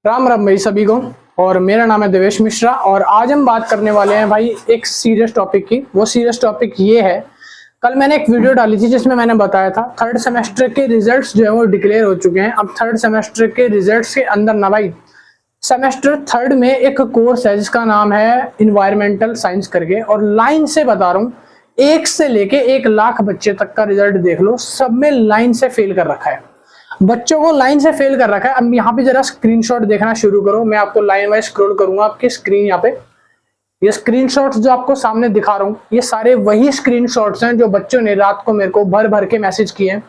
राम राम भाई सभी को। और मेरा नाम है देवेश मिश्रा और आज हम बात करने वाले हैं भाई एक सीरियस टॉपिक की। वो सीरियस टॉपिक ये है, कल मैंने एक वीडियो डाली थी जिसमें मैंने बताया था थर्ड सेमेस्टर के रिजल्ट्स जो है वो डिक्लेयर हो चुके हैं। अब थर्ड सेमेस्टर के रिजल्ट्स के अंदर ना भाई सेमेस्टर थर्ड में एक कोर्स है जिसका नाम है इन्वायरमेंटल साइंस करके, और लाइन से बता रहा हूँ 1 से लेके 1 लाख बच्चे तक का रिजल्ट देख लो, सब में लाइन से फेल कर रखा है। बच्चों को लाइन से फेल कर रखा है। अब यहाँ पे जरा स्क्रीनशॉट देखना शुरू करो, मैं आपको लाइन वाइज स्क्रॉल करूंगा आपकी स्क्रीन। यहाँ पे ये स्क्रीनशॉट्स जो आपको सामने दिखा रहा हूँ ये सारे वही स्क्रीनशॉट्स हैं जो बच्चों ने रात को मेरे को भर भर के मैसेज किए हैं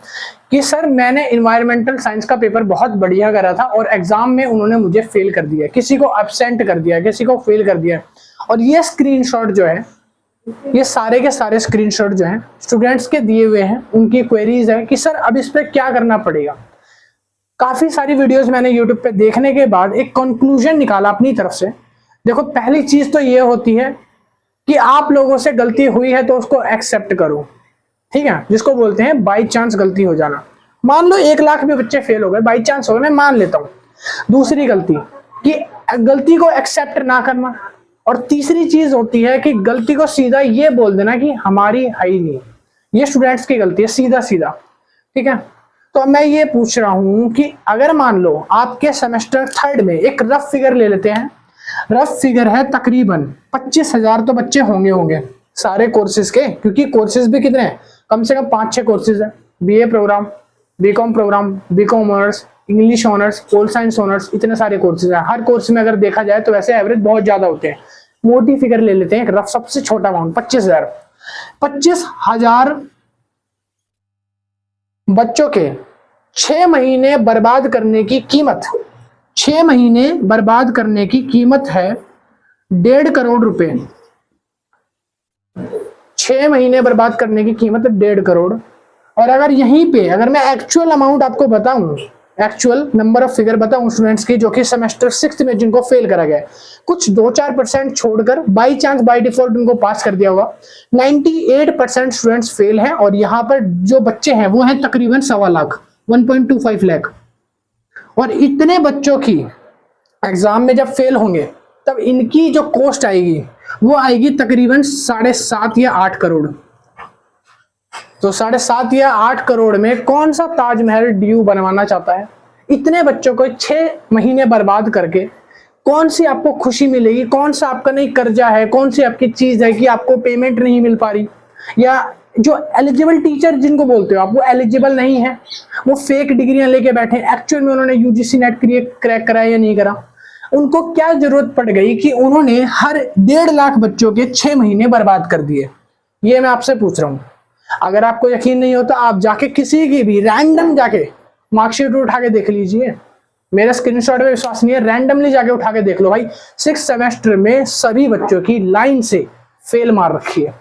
कि सर मैंने इन्वायरमेंटल साइंस का पेपर बहुत बढ़िया करा था और एग्जाम में उन्होंने मुझे फेल कर दिया, किसी को एब्सेंट कर दिया, किसी को फेल कर दिया। और ये स्क्रीनशॉट जो है, ये सारे के सारे स्क्रीनशॉट जो हैं स्टूडेंट्स के दिए हुए हैं, उनकी क्वेरीज है कि सर अब इस पे क्या करना पड़ेगा। काफी सारी वीडियोस मैंने यूट्यूब पे देखने के बाद एक कंक्लूजन निकाला अपनी तरफ से। देखो पहली चीज तो ये होती है कि आप लोगों से गलती हुई है तो उसको एक्सेप्ट करो, ठीक है, जिसको बोलते हैं बाई चांस गलती हो जाना। मान लो 1 लाख में बच्चे फेल हो गए, बाई चांस हो गए, मैं मान लेता हूँ। दूसरी गलती कि गलती को एक्सेप्ट ना करना, और तीसरी चीज होती है कि गलती को सीधा ये बोल देना कि हमारी है ही नहीं। ये स्टूडेंट्स की गलती है सीधा सीधा, ठीक है। तो मैं ये पूछ रहा हूं कि अगर मान लो आपके सेमेस्टर थर्ड में एक रफ फिगर ले लेते हैं, रफ फिगर है तकरीबन 25,000 तो बच्चे होंगे सारे कोर्सेज के, क्योंकि कोर्सेज भी कितने हैं, कम से कम 5-6 कोर्सेज हैं। BA program, BCom program, BCom honours, English honours, pol science honours, इतने सारे कोर्सेज हैं। हर कोर्स में अगर देखा जाए तो वैसे एवरेज बहुत ज्यादा होते हैं। मोटी फिगर ले लेते हैं, एक रफ सबसे छोटा अमाउंट 25,000 बच्चों के 6 महीने बर्बाद करने की कीमत, 6 महीने बर्बाद करने की कीमत है 1.5 करोड़ रुपए। 6 महीने बर्बाद करने की कीमत है 1.5 करोड़। और अगर यहीं पे अगर मैं एक्चुअल अमाउंट आपको बताऊं, एक्चुअल नंबर ऑफ फिगर बताऊं स्टूडेंट्स की जो कि सेमेस्टर 6 में जिनको फेल करा गया, कुछ 2-4% छोड़कर बाई चांस बाई डिफॉल्ट उनको पास कर दिया होगा, 98% स्टूडेंट्स फेल हैं। और यहाँ पर जो बच्चे हैं वो हैं तकरीबन 1.25 लाख, 1.25 लाख। और इतने बच्चों की एग्जाम में जब फेल होंगे तब इनकी जो कॉस्ट आएगी वो आएगी तकरीबन 7.5 या 8 करोड़। तो 7.5 या 8 करोड़ में कौन सा ताजमहल ड्यू बनवाना चाहता है? इतने बच्चों को 6 महीने बर्बाद करके कौन सी आपको खुशी मिलेगी? कौन सा आपका नहीं कर्जा है? कौन सी आपकी चीज है कि आपको पेमेंट नहीं मिल पा रही? या जो एलिजिबल टीचर जिनको बोलते हो आप, वो एलिजिबल नहीं है, वो फेक डिग्रियां लेके बैठे, एक्चुअल में उन्होंने यूजीसी नेट क्रैक कराया या नहीं करा। उनको क्या जरूरत पड़ गई कि उन्होंने हर 1.5 लाख बच्चों के 6 महीने बर्बाद कर दिए? ये मैं आपसे पूछ रहा हूँ। अगर आपको यकीन नहीं होता आप जाके किसी की भी रैंडम जाके मार्कशीट उठा के देख लीजिए, मेरा स्क्रीनशॉट में विश्वास नहीं है, रैंडमली जाके उठा के देख लो भाई। 6 सेमेस्टर में सभी बच्चों की लाइन से फेल मार रखी है।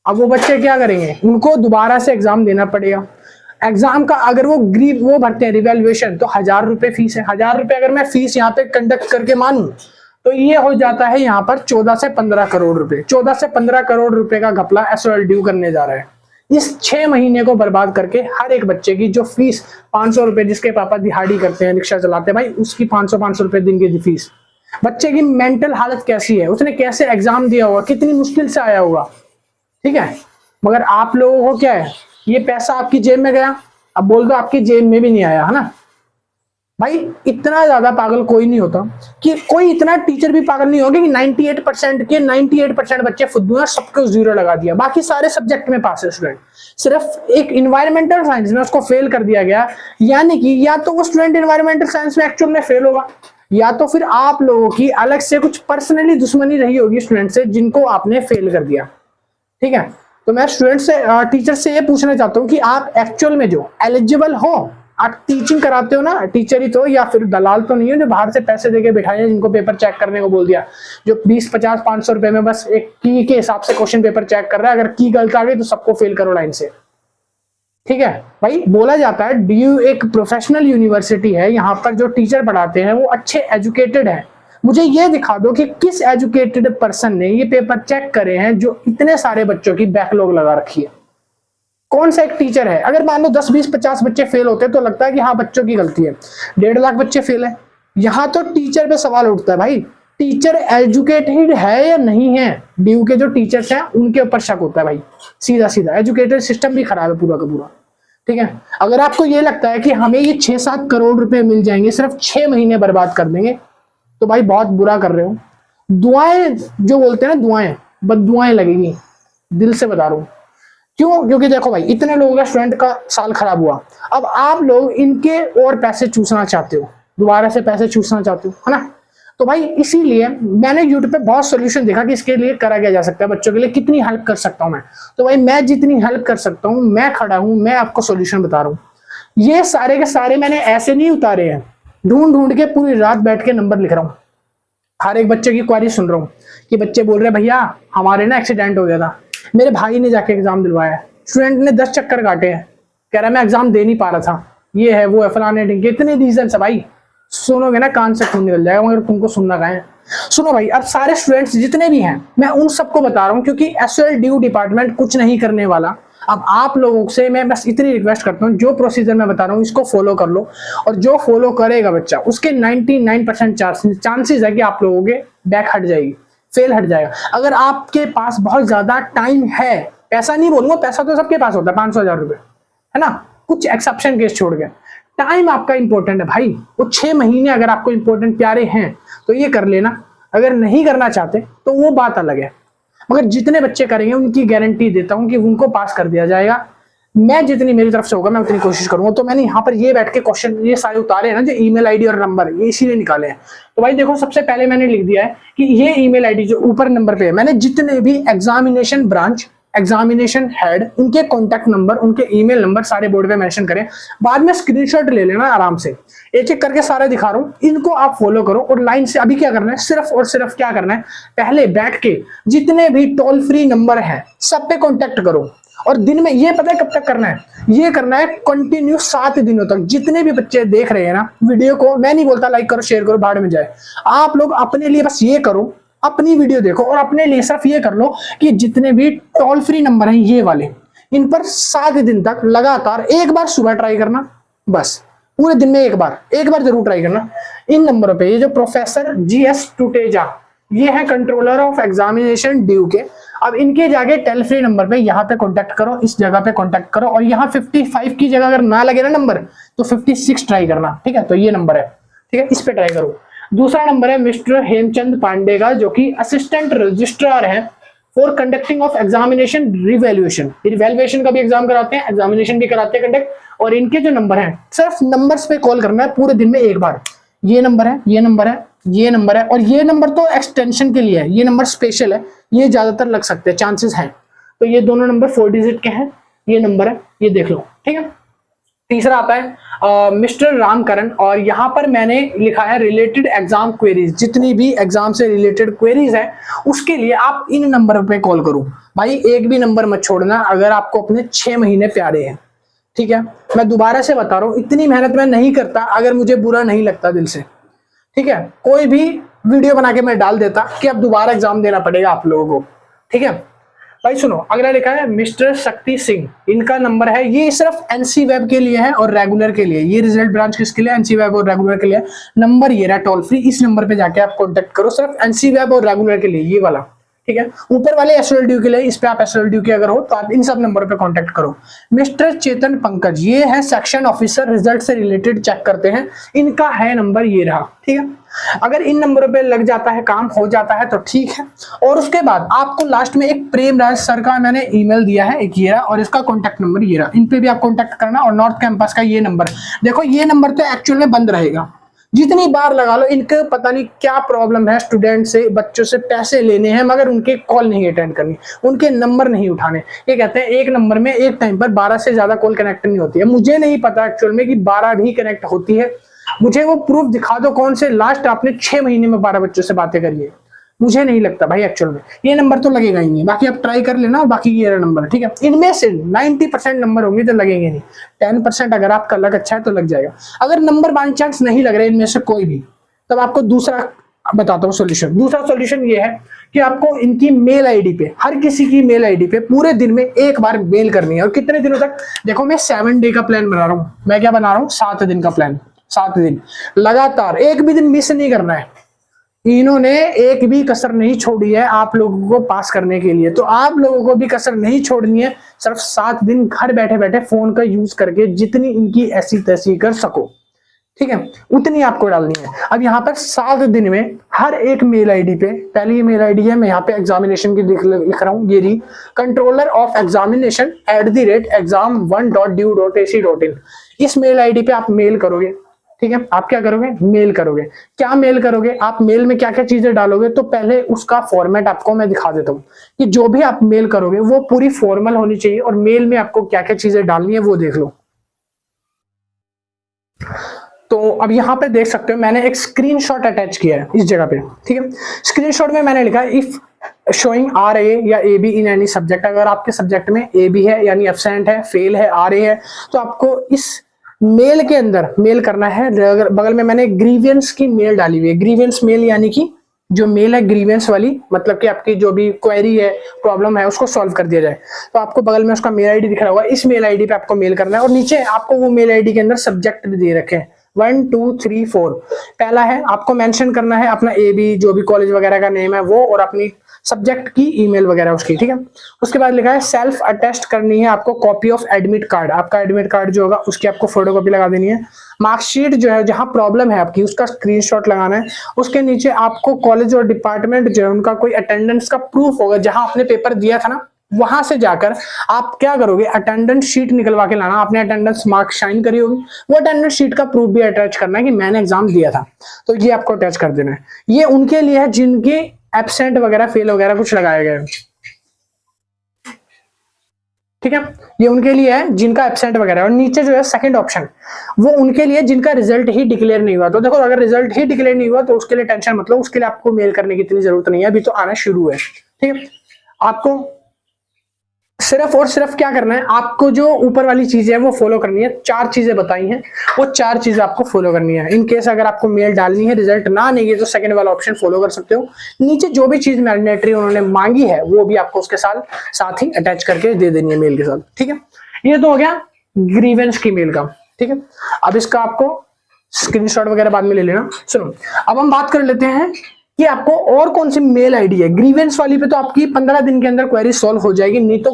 अब वो बच्चे क्या करेंगे? उनको दोबारा से एग्जाम देना पड़ेगा। एग्जाम का अगर वो भरते हैं रिवैल्यूएशन, तो 1,000 रुपए फीस है। 1,000 रुपए अगर मैं फीस यहाँ पे कंडक्ट करके मानूं तो ये हो जाता है यहाँ पर 14 से 15 करोड़ रुपए। 14 से 15 करोड़ रुपए का घपला एसओएल ड्यू करने जा रहा है। इस 6 महीने को बर्बाद करके हर एक बच्चे की जो फीस 500 रुपए, जिसके पापा दिहाड़ी करते हैं, रिक्शा चलाते हैं भाई, उसकी 500 रुपए दिन की फीस। बच्चे की मेंटल हालत कैसी है, उसने कैसे एग्जाम दिया होगा, कितनी मुश्किल से आया होगा, ठीक है। मगर आप लोगों को क्या है, ये पैसा आपकी जेब में गया, अब बोल दो आपकी जेब में भी नहीं आया, है ना भाई। इतना ज्यादा पागल कोई नहीं होता कि कोई इतना टीचर भी पागल नहीं होगा कि 98% बच्चे फुद्दू हैं, सबको 0 लगा दिया, बाकी सारे सब्जेक्ट में पास है स्टूडेंट, सिर्फ एक इन्वायरमेंटल साइंस में उसको फेल कर दिया गया। यानी कि या तो वो स्टूडेंट इन्वायरमेंटल साइंस में एक्चुअल में फेल होगा, या तो फिर आप लोगों की अलग से कुछ पर्सनली दुश्मनी रही होगी स्टूडेंट से जिनको आपने फेल कर दिया, ठीक है। तो मैं स्टूडेंट से, टीचर से ये पूछना चाहता हूँ कि आप एक्चुअल में जो एलिजिबल हो, आप टीचिंग कराते हो ना, टीचर ही तो, या फिर दलाल तो नहीं हो जो बाहर से पैसे देके बिठाए हैं, जिनको पेपर चेक करने को बोल दिया, जो 20, 50, 500 रुपए में बस एक की के हिसाब से क्वेश्चन पेपर चेक कर रहा है। अगर की गलत आ गई तो सबको फेल करो लाइन से, ठीक है भाई। बोला जाता है डीयू एक प्रोफेशनल यूनिवर्सिटी है, यहाँ पर जो टीचर पढ़ाते हैं वो अच्छे एजुकेटेड है। मुझे ये दिखा दो कि किस एजुकेटेड पर्सन ने ये पेपर चेक करे हैं जो इतने सारे बच्चों की बैकलॉग लगा रखी है। कौन सा एक टीचर है? अगर मान लो 10, 20, 50 बच्चे फेल होते तो लगता है कि हाँ बच्चों की गलती है। 1.5 लाख बच्चे फेल है, यहाँ तो टीचर पे सवाल उठता है भाई, टीचर एजुकेटेड है या नहीं है। ड्यू के जो टीचर्स हैं उनके ऊपर शक होता है भाई, सीधा सीधा। एजुकेटेड सिस्टम भी खराब है पूरा का पूरा, ठीक है। अगर आपको ये लगता है कि हमें ये 6-7 करोड़ रुपए मिल जाएंगे सिर्फ 6 महीने बर्बाद कर देंगे, तो भाई बहुत बुरा कर रहे हो। दुआएं जो बोलते हैं ना, दुआएं बददुआएं लगेंगी, दिल से बता रहा हूं। क्यों? क्योंकि देखो भाई, इतने लोगों का स्टूडेंट का साल खराब हुआ, अब आप लोग इनके और पैसे चूसना चाहते हो, दोबारा से पैसे चूसना चाहते हो, है ना। तो भाई इसीलिए मैंने यूट्यूब पे बहुत सोल्यूशन देखा कि इसके लिए करा क्या जा सकता है, बच्चों के लिए कितनी हेल्प कर सकता हूं मैं। तो भाई मैं जितनी हेल्प कर सकता हूं, मैं खड़ा हूं, मैं आपको सोल्यूशन बता रहा हूं। ये सारे के सारे मैंने ऐसे नहीं उतारे हैं, ढूंढ ढूंढ के पूरी रात बैठ के नंबर लिख रहा हूँ। हर एक बच्चे की क्वारी सुन रहा हूँ कि बच्चे बोल रहे भैया हमारे ना एक्सीडेंट हो गया था, मेरे भाई ने जाके एग्जाम दिलवाया, स्टूडेंट ने 10 चक्कर काटे हैं, कह रहा मैं एग्जाम दे नहीं पा रहा था, ये है वो है फलाने ढिंगे, इतने रीजन है भाई। सुनोगे ना कान से खून निकल जाएगा, मगर तुमको सुनना कहाँ है। सुनो भाई, अब सारे स्टूडेंट्स जितने भी हैं मैं उन सबको बता रहा हूँ, क्योंकि एसएल ड्यू डिपार्टमेंट कुछ नहीं करने वाला। अब आप लोगों से मैं बस इतनी रिक्वेस्ट करता हूँ, जो प्रोसीजर मैं बता रहा हूँ इसको फॉलो कर लो, और जो फॉलो करेगा बच्चा उसके 99% चांसेस है कि आप लोगों के बैक हट जाएगी, फेल हट जाएगा। अगर आपके पास बहुत ज्यादा टाइम है, पैसा नहीं बोलूंगा, पैसा तो सबके पास होता है 500,000 रुपए, है ना, कुछ एक्सेप्शन केस छोड़ के, टाइम आपका इंपॉर्टेंट है भाई। वो 6 महीने अगर आपको इंपॉर्टेंट प्यारे हैं तो ये कर लेना, अगर नहीं करना चाहते तो वो बात अलग है। मगर जितने बच्चे करेंगे उनकी गारंटी देता हूं कि उनको पास कर दिया जाएगा। मैं जितनी मेरी तरफ से होगा मैं उतनी कोशिश करूंगा। तो मैंने यहाँ पर ये बैठ के क्वेश्चन ये सारे उतारे हैं ना, जो ईमेल आईडी और नंबर ये इसीलिए निकाले हैं। तो भाई देखो, सबसे पहले मैंने लिख दिया है कि ये ईमेल आईडी जो ऊपर नंबर पे है, मैंने जितने भी एग्जामिनेशन ब्रांच, एग्जामिनेशन हेड, उनके कॉन्टैक्ट नंबर, उनके ईमेल नंबर सारे बोर्ड पे मेंशन करें। बाद में स्क्रीनशॉट ले लेना आराम से, एक एक करके सारे दिखा रहा हूं, इनको आप फॉलो करो। और लाइन से अभी क्या करना है, सिर्फ और सिर्फ क्या करना है, पहले बैठ के जितने भी टोल फ्री नंबर है सब पे कॉन्टैक्ट करो। और दिन में ये पता है कब तक करना है, ये करना है कंटिन्यू 7 दिनों तक। जितने भी बच्चे देख रहे हैं ना वीडियो को, मैं नहीं बोलता लाइक करो शेयर करो भाड़ में जाए, आप लोग अपने लिए बस ये करो, अपनी वीडियो देखो और अपने लिए सिर्फ ये कर लो कि जितने भी टोल फ्री नंबर हैं ये वाले, इन पर 7 दिन तक लगातार एक बार सुबह ट्राई करना, बस पूरे दिन में एक बार जरूर ट्राई करना इन नंबरों पे। ये जो प्रोफेसर जीएस टुटेजा, ये है कंट्रोलर ऑफ एग्जामिनेशन ड्यू के। अब इनके जाके टोल फ्री नंबर पे यहाँ पे कांटेक्ट करो, इस जगह पे कांटेक्ट करो, और यहाँ 55 की जगह अगर ना लगे ना नंबर तो 56 ट्राई करना, ठीक है। तो ये नंबर है, ठीक है, इस पे ट्राई करो। दूसरा नंबर है मिस्टर हेमचंद पांडे का, जो कि असिस्टेंट रजिस्ट्रार है for conducting of examination revaluation. Revaluation का भी एग्जाम कराते हैं, एग्जामिनेशन भी कराते हैं कंडक्ट। और इनके जो नंबर हैं, सिर्फ नंबर्स पे कॉल करना है पूरे दिन में एक बार। ये नंबर है, ये नंबर है, ये नंबर है, और ये नंबर तो एक्सटेंशन के लिए है, ये नंबर स्पेशल है, ये ज्यादातर लग सकते हैं, चांसेस हैं। तो ये दोनों नंबर 4 डिजिट के हैं, ये नंबर है, ये देख लो, ठीक है। तीसरा आता है मिस्टर रामकरण, और यहाँ पर मैंने लिखा है रिलेटेड एग्जाम क्वेरीज। जितनी भी एग्जाम से रिलेटेड क्वेरीज है उसके लिए आप इन नंबर पे कॉल करो भाई, एक भी नंबर मत छोड़ना अगर आपको अपने 6 महीने प्यारे हैं, ठीक है। मैं दोबारा से बता रहा हूँ, इतनी मेहनत मैं नहीं करता अगर मुझे बुरा नहीं लगता दिल से, ठीक है। कोई भी वीडियो बना के मैं डाल देता कि अब दोबारा एग्जाम देना पड़ेगा आप लोगों को, ठीक है। भाई सुनो, अगला लिखा है मिस्टर शक्ति सिंह, इनका नंबर है, ये सिर्फ एनसी वेब के लिए है और रेगुलर के लिए। ये रिजल्ट ब्रांच किसके लिए, एनसी वेब और रेगुलर के लिए। नंबर ये रहा टोल फ्री, इस नंबर पे जाके आप कांटेक्ट करो, सिर्फ एनसी वेब और रेगुलर के लिए, ये वाला, ठीक है। ऊपर वाले एसएल ड्यू के लिए, इस पे आप एसएल ड्यू के अगर हो तो आप इन सब नंबरों पे कांटेक्ट करो। मिस्टर चेतन पंकज, ये है सेक्शन ऑफिसर, रिजल्ट से रिलेटेड चेक करते हैं, इनका है नंबर ये रहा, ठीक है। अगर इन नंबरों पे लग जाता है, काम हो जाता है तो ठीक है। और उसके बाद आपको लास्ट में एक प्रेमराज सर का मैंने ईमेल दिया है, एक ये रहा, और इसका कॉन्टैक्ट नंबर ये रहा, इन पे भी आप कॉन्टैक्ट करना। और नॉर्थ कैंपस का ये नंबर, देखो ये नंबर तो एक्चुअल में बंद रहेगा, जितनी बार लगा लो। इनके पता नहीं क्या प्रॉब्लम है, स्टूडेंट से, बच्चों से पैसे लेने हैं मगर उनके कॉल नहीं अटेंड करनी, उनके नंबर नहीं उठाने। ये कहते हैं एक नंबर में एक टाइम पर 12 से ज्यादा कॉल कनेक्ट नहीं होती है। मुझे नहीं पता एक्चुअल में कि 12 भी कनेक्ट होती है, मुझे वो प्रूफ दिखा दो कौन से लास्ट आपने 6 महीने में 12 बच्चों से बातें करी है। मुझे नहीं लगता भाई एक्चुअल में ये नंबर तो लगेगा ही नहीं। बाकी आप ट्राई कर लेना, बाकी ये नंबर है, ठीक है। इनमें से 90% नंबर होंगे तो लगेंगे नहीं, 10% अगर आपका लक अच्छा है तो लग जाएगा। अगर नंबर बाई चांस नहीं लग रहे इनमें से कोई भी, तब आपको दूसरा बताता हूँ सोल्यूशन। दूसरा सोल्यूशन ये है कि आपको इनकी मेल आईडी पे, हर किसी की मेल आईडी पे पूरे दिन में एक बार मेल करनी है। और कितने दिनों तक, देखो मैं 7 डे का प्लान बना रहा हूँ, मैं क्या बना रहा हूँ, 7 दिन का प्लान, 7 दिन लगातार, एक भी दिन मिस नहीं करना है। इन्होंने एक भी कसर नहीं छोड़ी है आप लोगों को पास करने के लिए, तो आप लोगों को भी कसर नहीं छोड़नी है। सिर्फ 7 दिन घर बैठे बैठे फोन का यूज करके जितनी इनकी ऐसी तैसी कर सको, ठीक है, उतनी आपको डालनी है। अब यहाँ पर 7 दिन में हर एक मेल आईडी पे, पहले ये मेल आईडी है, मैं यहाँ पे एग्जामिनेशन की लिख रहा हूँ, ये रही, कंट्रोलर ऑफ एग्जामिनेशन @exam1.due.ac.in। इस मेल आईडी पे आप मेल करोगे, ठीक है। आप क्या करोगे, मेल करोगे। क्या मेल करोगे आप, मेल में क्या क्या चीजें डालोगे, तो पहले उसका फॉर्मेट आपको मैं दिखा देता हूँ कि जो भी आप मेल करोगे वो पूरी फॉर्मल होनी चाहिए, और मेल में आपको क्या क्या चीजें डालनी है वो देख लो। तो अब यहाँ पे देख सकते हो मैंने एक स्क्रीनशॉट अटैच किया है इस जगह पे, ठीक है। स्क्रीनशॉट में मैंने लिखा है इफ शोइंग RA या AB इन एनी सब्जेक्ट, अगर आपके सब्जेक्ट में AB है यानी एब्सेंट है, फेल है, RA है, तो आपको इस मेल के अंदर मेल करना है। बगल में मैंने ग्रीवेंस की मेल डाली हुई है, ग्रीवेंस मेल यानी कि जो मेल है ग्रीवेंस वाली, मतलब कि आपकी जो भी क्वेरी है, प्रॉब्लम है, उसको सॉल्व कर दिया जाए। तो आपको बगल में उसका मेल आईडी दिख रहा होगा, इस मेल आईडी पे आपको मेल करना है, और नीचे आपको वो मेल आईडी के अंदर सब्जेक्ट भी दे रखे हैं 1 2 3 4। पहला है आपको मेंशन करना है अपना AB जो भी कॉलेज वगैरह का नेम है वो, और अपनी सब्जेक्ट की ईमेल वगैरह उसकी, ठीक है। उसके बाद लिखा है सेल्फ अटेस्ट करनी है आपको कॉपी ऑफ एडमिट कार्ड, आपका एडमिट कार्ड जो होगा उसकी आपको फोटोकॉपी लगा देनी है। मार्कशीट जो है जहां प्रॉब्लम है आपकी उसका स्क्रीनशॉट लगाना है। उसके नीचे आपको कॉलेज और डिपार्टमेंट जो है उनका कोई अटेंडेंस का प्रूफ होगा, जहां आपने पेपर दिया था ना वहां से जाकर आप क्या करोगे, अटेंडेंस शीट निकलवा के लाना। आपने अटेंडेंस मार्क शाइन करी होगी, वो अटेंडेंस शीट का प्रूफ भी अटैच करना है कि मैंने एग्जाम दिया था, तो ये आपको अटैच कर देना है। ये उनके लिए है जिनके एब्सेंट वगैरह, फेल वगैरह कुछ लगाया गया है, ठीक है। ये उनके लिए है जिनका एब्सेंट वगैरह। और नीचे जो है सेकंड ऑप्शन, वो उनके लिए जिनका रिजल्ट ही डिक्लेयर नहीं हुआ। तो देखो अगर रिजल्ट ही डिक्लेयर नहीं हुआ तो उसके लिए टेंशन मतलब, उसके लिए आपको मेल करने की इतनी जरूरत नहीं है, अभी तो आना शुरू है, ठीक है। आपको सिर्फ और सिर्फ क्या करना है, आपको जो ऊपर वाली चीजें है वो फॉलो करनी है। 4 चीजें बताई हैं, वो 4 चीजें आपको फॉलो करनी है। इन केस अगर आपको मेल डालनी है, रिजल्ट ना नहीं है, तो सेकंड वाला ऑप्शन फॉलो कर सकते हो। नीचे जो भी चीज मैंडेटरी उन्होंने मांगी है वो भी आपको उसके साथ ही अटैच करके दे देनी है मेल के साथ, ठीक है। ये तो हो गया ग्रीवेंस की मेल का, ठीक है। अब इसका आपको स्क्रीनशॉट वगैरह बाद में ले लेना। सुनो, अब हम बात कर लेते हैं कि आपको और कौन सी मेल आईडी है। ग्रीवेंस वाली पे तो आपकी 15 दिन के अंदर क्वेरी सॉल्व हो जाएगी, नहीं तो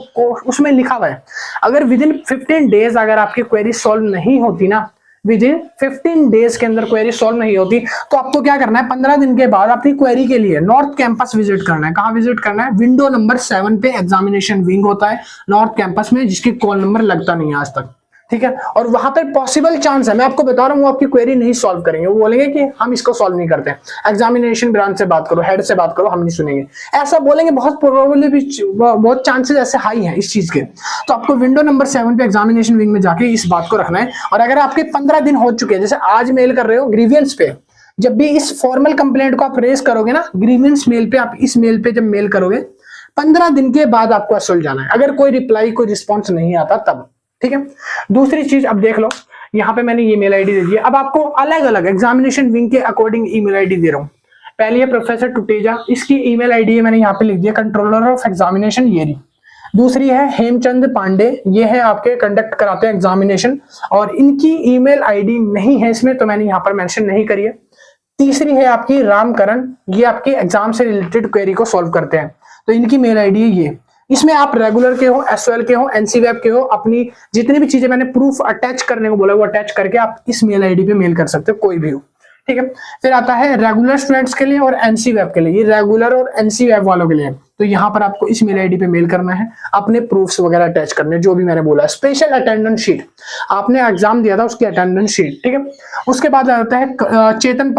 उसमें लिखा हुआ है अगर विद इन 15 डेज अगर आपकी क्वेरी सॉल्व नहीं होती ना, विद इन 15 डेज के अंदर क्वेरी सॉल्व नहीं होती, तो आपको क्या करना है, 15 दिन के बाद अपनी क्वेरी के लिए नॉर्थ कैंपस विजिट करना है। कहाँ विजिट करना है, विंडो नंबर 7 पे एग्जामिनेशन विंग होता है नॉर्थ कैंपस में, जिसकी कॉल नंबर लगता नहीं है आज तक, ठीक है। और वहां पर पॉसिबल चांस है, मैं आपको बता रहा हूं, वो आपकी क्वेरी नहीं सॉल्व करेंगे, वो बोलेंगे कि हम इसको सॉल्व नहीं करते, एग्जामिनेशन ब्रांच से बात करो, हेड से बात करो, हम नहीं सुनेंगे, ऐसा बोलेंगे। बहुत प्रोबेबिलिटी, बहुत चांसेस ऐसे हाई हैं इस चीज के। तो आपको विंडो नंबर 7 पे एग्जामिनेशन विंग में जाके इस बात को रखना है। और अगर आपके 15 दिन हो चुके हैं, जैसे आज मेल कर रहे हो ग्रीवियंस पे, जब भी इस फॉर्मल कंप्लेंट को आप रेज करोगे ना ग्रीवियंस मेल पे, आप इस मेल पे जब मेल करोगे 15 दिन के बाद आपको असल जाना है, अगर कोई रिप्लाई कोई रिस्पॉन्स नहीं आता तब, ठीक है। दूसरी चीज अब देख लो, यहां पे मैंने ये मेल आईडी दे दी है। अब आपको अलग अलग एग्जामिनेशन विंग के अकॉर्डिंग ईमेल आईडी दे रहा हूं। पहली है प्रोफेसर टुटेजा, इसकी ईमेल आईडी है मैंने यहाँ पे लिख दिया कंट्रोलर ऑफ एग्जामिनेशन, ये रही। दूसरी है हेमचंद पांडे, ये है आपके कंडक्ट कराते हैं एग्जामिनेशन, और इनकी ईमेल आईडी नहीं है इसमें, तो मैंने यहाँ पर मेंशन नहीं करी है। तीसरी है आपकी रामकरण, ये आपके एग्जाम से रिलेटेड क्वेरी को सॉल्व करते हैं, तो इनकी मेल आईडी है ये। इसमें आप रेगुलर के हो, एसओएल के हो, एनसीवेब के हो, अपनी जितनी भी चीजें मैंने प्रूफ अटैच करने को बोला वो अटैच करके आप इस मेल आईडी पे मेल कर सकते हो, कोई भी हो, ठीक है। फिर आता है रेगुलर स्टूडेंट्स के लिए और एनसीवेब के लिए, ये रेगुलर और एनसीवेब वालों के लिए, तो यहाँ पर आपको इस मेल आईडी पे मेल करना है, अपने प्रूफ्स वगैरह अटैच करने, जो भी मैंने बोला, स्पेशल अटेंडेंस शीट, आपने एग्जाम दिया था उसकी अटेंडेंस शीट, ठीक है। उसके बाद आता है चेतन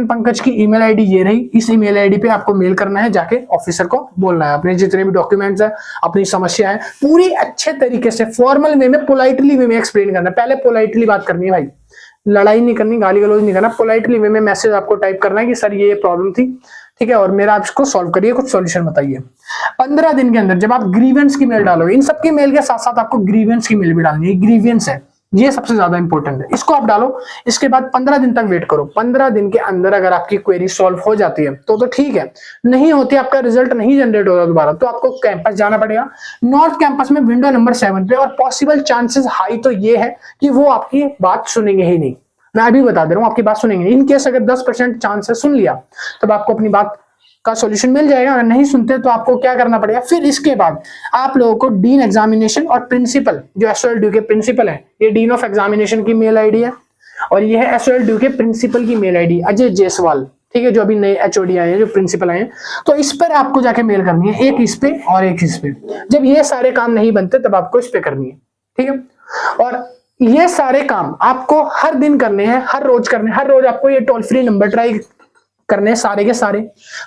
पंकज की ईमेल आईडी ये रही। इस ईमेल आईडी पे आपको मेल करना है, जाके ऑफिसर को बोलना है अपने जितने भी डॉक्यूमेंट्स है, अपनी समस्या है, पूरी अच्छे तरीके से फॉर्मल वे में, पोलाइटली वे में एक्सप्लेन करना है। पहले पोलाइटली बात करनी है भाई, लड़ाई नहीं करनी, गाली गलौज नहीं करना, पोलाइटली वे में मैसेज आपको टाइप करना है कि सर ये प्रॉब्लम थी, ठीक है, और मेरा आप इसको सॉल्व करिए, कुछ सॉल्यूशन बताइए। 15 दिन के अंदर जब आप ग्रीवेंस की मेल डालोगे, इन सबकी मेल के साथ साथ आपको ग्रीवेंस की मेल भी डालनी है। ग्रीवेंस है ये सबसे ज्यादा इंपॉर्टेंट है, इसको आप डालो। इसके बाद 15 दिन तक वेट करो। 15 दिन के अंदर अगर आपकी क्वेरी सॉल्व हो जाती है तो ठीक है, नहीं होती, आपका रिजल्ट नहीं जनरेट होगा दोबारा, तो आपको कैंपस जाना पड़ेगा, नॉर्थ कैंपस में विंडो नंबर 7 पे, और पॉसिबल चांसेस हाई तो ये है कि वो आपकी बात सुनेंगे ही नहीं। मैं अभी बता दे रहा हूँ, आपकी बात सुनेंगे। इन केस अगर 10% चांस है सुन लिया तब आपको अपनी बात का सॉल्यूशन मिल जाएगा। अगर नहीं सुनते तो आपको क्या करना पड़ेगा, फिर इसके बाद आप लोगों को डीन एग्जामिनेशन और प्रिंसिपल, जो एसओएलडीयू के प्रिंसिपल है, ये डीन ऑफ एग्जामिनेशन की मेल आईडी है और ये है एसओएलडीयू के प्रिंसिपल की मेल आईडी, अजय जायसवाल, ठीक है, जो अभी नए एचओडी आए हैं, जो प्रिंसिपल आए हैं। तो इस पर आपको जाके मेल करनी है, एक इस पे और एक इस पे। जब ये सारे काम नहीं बनते तब आपको इस पे करनी है, ठीक है। और ये सारे काम आपको हर दिन करने हैं, हर रोज करने हैं। हर रोज आपको ये टोल फ्री नंबर ट्राई करने हैं, सारे के सारे।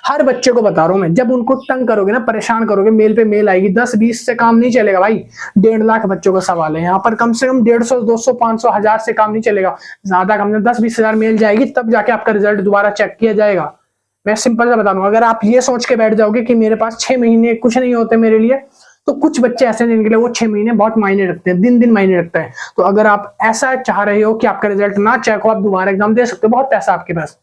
हर बच्चे को बता रहा हूं मैं, जब उनको तंग करोगे ना, परेशान करोगे, मेल पे मेल आएगी। 10-20 से काम नहीं चलेगा भाई, 1.5 लाख बच्चों का सवाल है यहाँ पर। कम से कम 150, 200, 500, 1000 से काम नहीं चलेगा। ज्यादा कम से 10-20 हजार मेल जाएगी, तब जाके आपका रिजल्ट दोबारा चेक किया जाएगा। मैं सिंपल सा बता दूं, अगर आप ये सोच के बैठ जाओगे कि मेरे पास 6 महीने कुछ नहीं होते मेरे लिए, तो कुछ बच्चे ऐसे हैं जिनके लिए वो 6 महीने बहुत मायने रखते हैं, दिन दिन मायने रखता है। तो अगर आप ऐसा चाह रहे हो कि आपका रिजल्ट ना चेक हो, आप दोबारा एग्जाम दे सकते हो, बहुत पैसा आपके पास,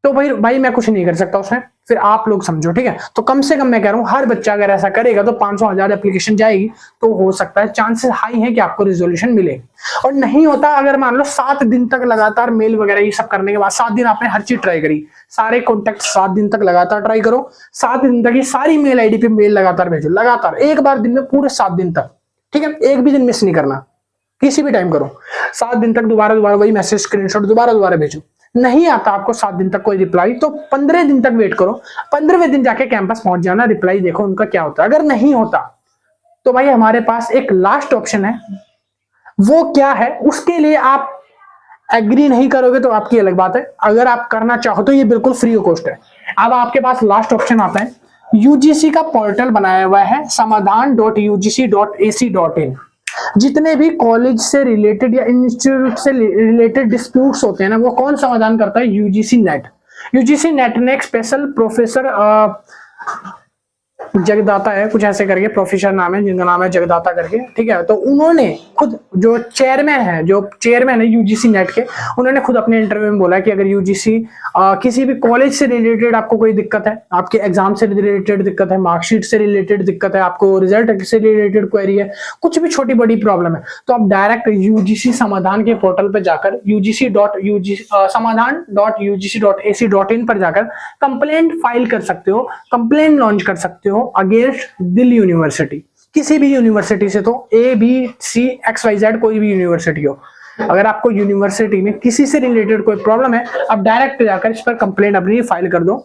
तो भाई मैं कुछ नहीं कर सकता उसमें, फिर आप लोग समझो, ठीक है। तो कम से कम मैं कह रहा हूं, हर बच्चा अगर ऐसा करेगा तो 500-1000 एप्लीकेशन जाएगी, तो हो सकता है, चांसेस हाई है कि आपको रिजोल्यूशन मिले। और नहीं होता, अगर मान लो 7 दिन तक लगातार मेल वगैरह ये सब करने के बाद, 7 दिन आपने हर चीज ट्राई करी, सारे कॉन्टेक्ट 7 दिन तक लगातार ट्राई करो, 7 दिन तक ये सारी मेल आईडी पे मेल लगातार भेजो, लगातार एक बार दिन में पूरे 7 दिन तक, ठीक है। एक भी दिन मिस नहीं करना, किसी भी टाइम करो, 7 दिन तक दोबारा वही मैसेज स्क्रीनशॉट दोबारा भेजो। नहीं आता आपको 7 दिन तक कोई रिप्लाई, तो 15 दिन तक वेट करो, 15वें दिन जाके कैंपस पहुंच जाना, रिप्लाई देखो उनका क्या होता है। अगर नहीं होता तो भाई हमारे पास एक लास्ट ऑप्शन है, वो क्या है, उसके लिए आप एग्री नहीं करोगे तो आपकी अलग बात है। अगर आप करना चाहो तो ये बिल्कुल फ्री ऑफ कॉस्ट है। अब आपके पास लास्ट ऑप्शन आता है, यूजीसी का पोर्टल बनाया हुआ है समाधान.ugc.ac.in। जितने भी कॉलेज से रिलेटेड या इंस्टीट्यूट से रिलेटेड डिस्प्यूट्स होते हैं ना, वो कौन समाधान करता है, यूजीसी नेट। यूजीसी नेट ने एक स्पेशल प्रोफेसर जगदाता है, कुछ ऐसे करके प्रोफेसर नाम है, जिनका नाम है जगदाता करके, ठीक है। तो उन्होंने खुद, जो चेयरमैन है यूजीसी नेट के, उन्होंने खुद अपने इंटरव्यू में बोला कि अगर यूजीसी किसी भी कॉलेज से रिलेटेड आपको कोई दिक्कत है, आपके एग्जाम से रिलेटेड दिक्कत है, मार्कशीट से रिलेटेड दिक्कत है, आपको रिजल्ट से रिलेटेड क्वेरी है, कुछ भी छोटी बड़ी प्रॉब्लम है, तो आप डायरेक्ट यूजीसी समाधान के पोर्टल पर जाकर समाधान.ugc.ac.in पर जाकर कंप्लेंट फाइल कर सकते हो, कंप्लेंट लॉन्च कर सकते हो अगेंस्ट दिल्ली यूनिवर्सिटी, किसी भी यूनिवर्सिटी से, तो ABCXYZ कोई भी यूनिवर्सिटी हो। अगर आपको यूनिवर्सिटी में किसी से रिलेटेड कोई प्रॉब्लम है, आप डायरेक्ट जाकर इस पर कंप्लेंट अपनी फाइल कर दो,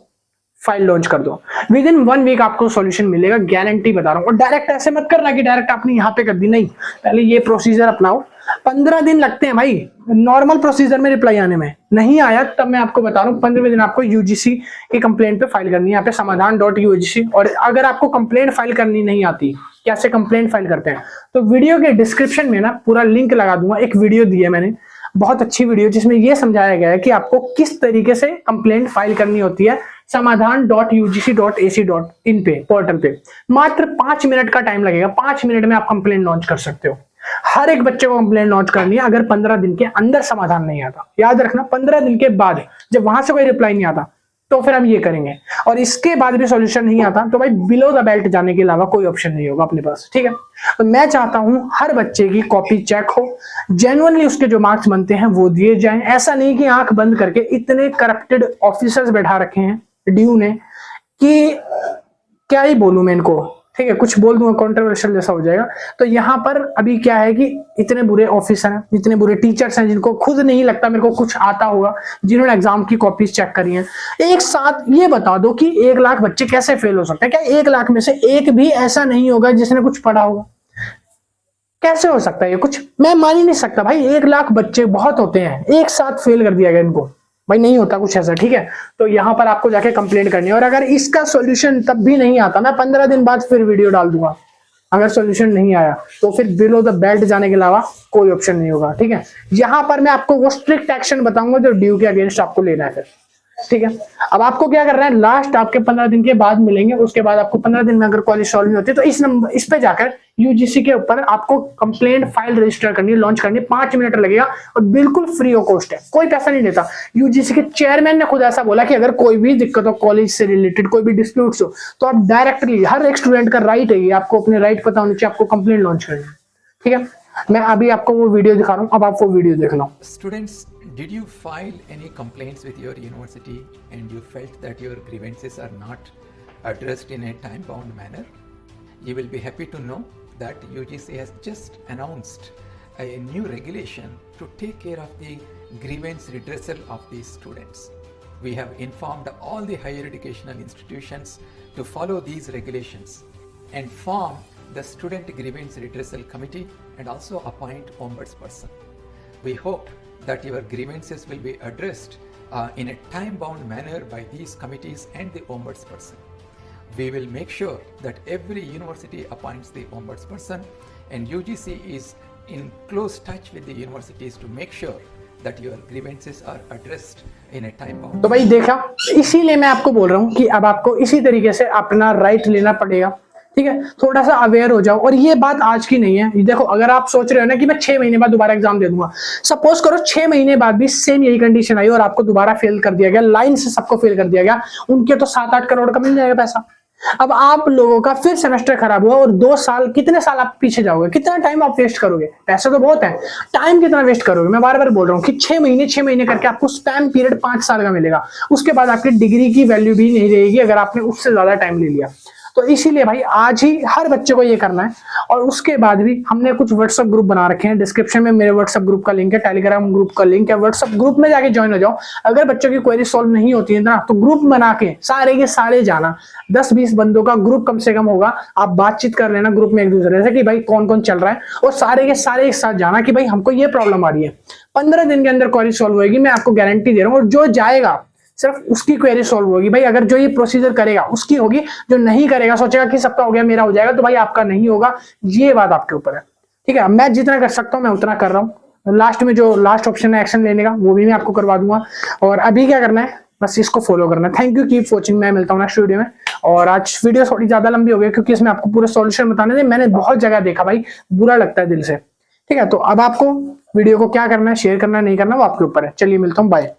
फाइल लॉन्च कर दो, विद इन 1 वीक आपको सॉल्यूशन मिलेगा, गारंटी बता रहा हूं। और डायरेक्ट ऐसे मत करना कि डायरेक्ट आपने यहाँ पे कर दी, नहीं, पहले ये प्रोसीजर अपनाओ। 15 दिन लगते हैं भाई नॉर्मल प्रोसीजर में रिप्लाई आने में, नहीं आया तब मैं आपको बता रहा हूँ 15वें दिन आपको यूजीसी की कंप्लेंट पे फाइल करनी है, यहाँ पे समाधान.ugc। और अगर आपको कंप्लेंट फाइल करनी नहीं आती, कैसे कंप्लेंट फाइल करते हैं, तो वीडियो के डिस्क्रिप्शन में ना पूरा लिंक लगा दूंगा, एक वीडियो दी है मैंने, बहुत अच्छी वीडियो, जिसमें यह समझाया गया है कि आपको किस तरीके से कंप्लेंट फाइल करनी होती है समाधान.ugc.ac.in पे, पोर्टल पे। मात्र 5 मिनट का टाइम लगेगा, 5 मिनट में आप कंप्लेंट लॉन्च कर सकते हो। हर एक बच्चे को कंप्लेंट लॉन्च करनी है, अगर 15 दिन के अंदर समाधान नहीं आता, याद रखना 15 दिन के बाद जब वहां से कोई रिप्लाई नहीं आता तो फिर हम ये करेंगे। और इसके बाद भी सॉल्यूशन नहीं आता तो भाई बिलो द बेल्ट जाने के अलावा कोई ऑप्शन नहीं होगा अपने पास, ठीक है। तो मैं चाहता हूं हर बच्चे की कॉपी चेक हो, जेन्युइनली उसके जो मार्क्स बनते हैं वो दिए जाएं। ऐसा नहीं कि आंख बंद करके इतने करप्टेड ऑफिसर्स बैठा रखे हैं ड्यू ने कि क्या ही बोलूं मैं इनको, ठीक है, कुछ बोल दूंगा कंट्रोवर्शियल जैसा हो जाएगा। तो यहाँ पर अभी क्या है कि इतने बुरे ऑफिसर हैं, इतने बुरे टीचर्स हैं, जिनको खुद नहीं लगता मेरे को कुछ आता होगा, जिन्होंने एग्जाम की कॉपीज चेक करी हैं। एक साथ ये बता दो कि 1 लाख बच्चे कैसे फेल हो सकते हैं? क्या 1 लाख में से एक भी ऐसा नहीं होगा जिसने कुछ पढ़ा होगा? कैसे हो सकता है ये? कुछ मैं मान ही नहीं सकता भाई, 1 लाख बच्चे बहुत होते हैं, एक साथ फेल कर दिया गया इनको, भाई नहीं होता कुछ ऐसा, ठीक है। तो यहाँ पर आपको जाके कंप्लेंट करनी है। और अगर इसका सॉल्यूशन तब भी नहीं आता, मैं 15 दिन बाद फिर वीडियो डाल दूंगा। अगर सॉल्यूशन नहीं आया तो फिर बिलो द बेल्ट जाने के अलावा कोई ऑप्शन नहीं होगा, ठीक है। यहाँ पर मैं आपको वो स्ट्रिक्ट एक्शन बताऊंगा जो ड्यू के अगेंस्ट आपको लेना है फिर, ठीक है। अब आपको क्या करना है, लास्ट आपके 15 दिन के बाद मिलेंगे, उसके बाद आपको 15 दिन में अगर कॉलेज सॉल्व नहीं होती तो इस नंबर, इस पे जाकर यूजीसी के ऊपर आपको कंप्लेंट फाइल रजिस्टर करनी है, लॉन्च करनी है, 5 मिनट लगेगा और बिल्कुल फ्री ऑफ कॉस्ट है, कोई पैसा नहीं लेता। यूजीसी के चेयरमैन ने खुद ऐसा बोला कि अगर कोई भी दिक्कत हो, कॉलेज से रिलेटेड कोई भी डिस्प्यूट्स हो, तो आप डायरेक्टली, हर एक स्टूडेंट का राइट है, आपको अपने राइट पता होना चाहिए, आपको कंप्लेंट लॉन्च करनी है, ठीक है। मैं अभी आपको वो वीडियो दिखा रहा हूँ, अब आप वो वीडियो देख लो। Students, did you file any complaints with your university and you felt that your grievances are not addressed in a time-bound manner? You will be happy to know that UGC has just announced a new regulation to take care of the grievance redressal of these students. We have informed all the higher educational institutions to follow these regulations and form the Student Grievance Redressal Committee and also appoint ombudsperson. We hope that your grievances will be addressed in a time-bound manner by these committees and the ombudsperson. We will make sure that every university appoints the ombudsperson, and UGC is in close touch with the universities to make sure that your grievances are addressed in a time-bound. तो भाई देखा, इसीलिए मैं आपको बोल रहा हूँ कि अब आपको इसी तरीके से अपना राइट लेना पड़ेगा, ठीक है। थोड़ा सा अवेयर हो जाओ। और ये बात आज की नहीं है, देखो अगर आप सोच रहे हो ना कि मैं 6 महीने बाद दोबारा एग्जाम दे दूंगा, सपोज करो 6 महीने बाद भी सेम यही कंडीशन आई और आपको दोबारा फेल कर दिया गया, लाइन से सबको फेल कर दिया गया, उनके तो 7-8 करोड़ का मिल जाएगा पैसा। अब आप लोगों का फिर सेमेस्टर खराब हुआ और 2 साल, कितने साल आप पीछे जाओगे, कितना टाइम आप वेस्ट करोगे? पैसे तो बहुत है, टाइम कितना वेस्ट करोगे? मैं बार बार बोल रहा हूँ कि 6 महीने करके आपको स्पैम पीरियड 5 साल का मिलेगा, उसके बाद आपकी डिग्री की वैल्यू भी नहीं रहेगी अगर आपने उससे ज्यादा टाइम ले लिया। तो इसीलिए भाई आज ही हर बच्चे को ये करना है। और उसके बाद भी हमने कुछ व्हाट्सएप ग्रुप बना रखे हैं, डिस्क्रिप्शन में मेरे व्हाट्सएप ग्रुप का लिंक है, टेलीग्राम ग्रुप का लिंक है, व्हाट्सएप ग्रुप में जाके ज्वाइन हो जाओ। अगर बच्चों की क्वेरी सॉल्व नहीं होती है ना, तो ग्रुप बना के सारे के सारे जाना, 10-20 बंदों का ग्रुप कम से कम होगा, आप बातचीत कर लेना ग्रुप में एक दूसरे से कि भाई कौन कौन चल रहा है, और सारे के सारे एक साथ जाना कि भाई हमको ये प्रॉब्लम आ रही है, 15 दिन के अंदर क्वेरी सॉल्व होगी, मैं आपको गारंटी दे रहा हूँ। और जो जाएगा सिर्फ उसकी क्वेरी सॉल्व होगी भाई, अगर जो ये प्रोसीजर करेगा उसकी होगी, जो नहीं करेगा सोचेगा कि सबका हो गया मेरा हो जाएगा, तो भाई आपका नहीं होगा, ये बात आपके ऊपर है, ठीक है। मैं जितना कर सकता हूँ मैं उतना कर रहा हूँ। लास्ट में जो लास्ट ऑप्शन है एक्शन लेने का, वो भी मैं आपको करवा दूंगा। और अभी क्या करना है, बस इसको फॉलो करना है। थैंक यू, कीप वॉचिंग, मैं मिलता हूँ नेक्स्ट वीडियो में। और आज वीडियो थोड़ी ज्यादा लंबी हो गई क्योंकि इसमें आपको पूरा सॉल्यूशन बताने थे, मैंने बहुत जगह देखा भाई, बुरा लगता है दिल से, ठीक है। तो अब आपको वीडियो को क्या करना है, शेयर करना है नहीं करना, वो आपके ऊपर है। चलिए मिलता हूँ, बाय।